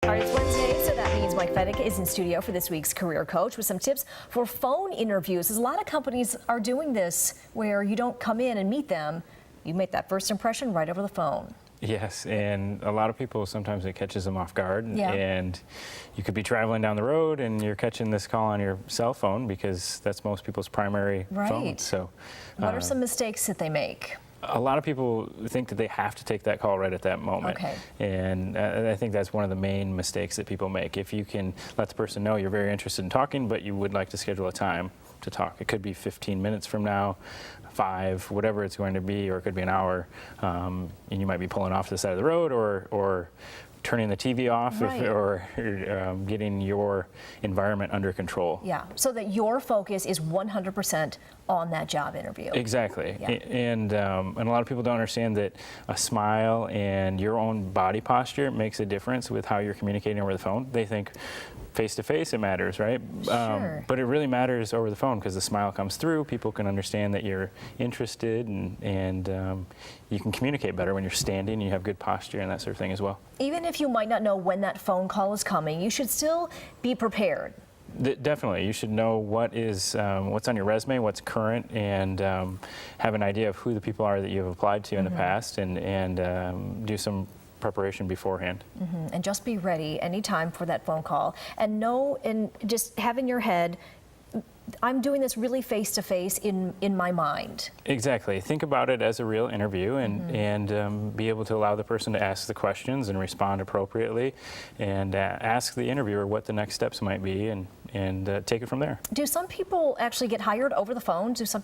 All right, it's Wednesday, so that means Mike Fettig is in studio for this week's Career Coach with some tips for phone interviews. As a lot of companies are doing this where you don't come in and meet them, you make that first impression right over the phone. Yes, and a lot of people, sometimes it catches them off guard. Yeah. And you could be traveling down the road and you're catching this call on your cell phone because that's most people's primary phone. Right. So, What are some mistakes that they make? a lot of people think that they have to take that call right at that moment. Okay. And I think that's one of the main mistakes that people make. If you can let the person know you're very interested in talking, but you would like to schedule a time to talk. It could be 15 minutes from now, 5, whatever it's going to be, or it could be an hour. And you might be pulling off to the side of the road or turning the TV off, Right. or getting your environment under control. Yeah, so that your focus is 100% on that job interview. Exactly. Yeah. And a lot of people don't understand that a smile and your own body posture makes a difference with how you're communicating over the phone. They think face-to-face it matters, right? Sure. But it really matters over the phone because the smile comes through. People can understand that you're interested, and you can communicate better when you're standing and you have good posture and that sort of thing as well. Even if you might not know when that phone call is coming, you should still be prepared. Definitely, you should know what's on your resume, what's current, and have an idea of who the people are that you have applied to in the past, and do some preparation beforehand. And just be ready anytime for that phone call, and know, and just have in your head, I'm doing this really face-to-face in my mind. Exactly. Think about it as a real interview, and be able to allow the person to ask the questions and respond appropriately, and ask the interviewer what the next steps might be, and take it from there. Do some people actually get hired over the phone? Do some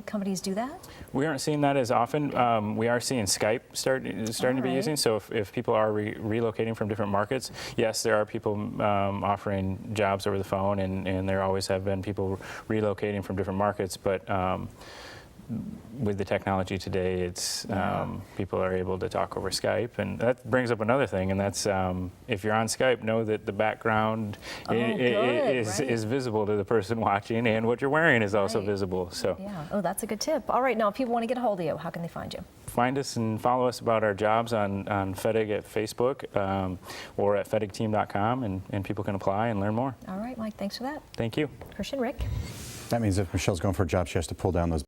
companies do that? We aren't seeing that as often. We are seeing Skype starting to be right. using. So if people are relocating from different markets, yes, there are people offering jobs over the phone, and there always have been people relocating from different markets. But with the technology today, it's people are able to talk over Skype, and that brings up another thing, and that's if you're on Skype, know that the background is visible to the person watching, and what you're wearing is also visible. So yeah, oh, that's a good tip. All right, now if people want to get a hold of you, how can they find you? Find us and follow us about our jobs on Fettig at Facebook, or at fettigteam.com, and people can apply and learn more. All right, Mike, thanks for that. Thank you. Christian, Rick. That means if Michelle's going for a job, she has to pull down those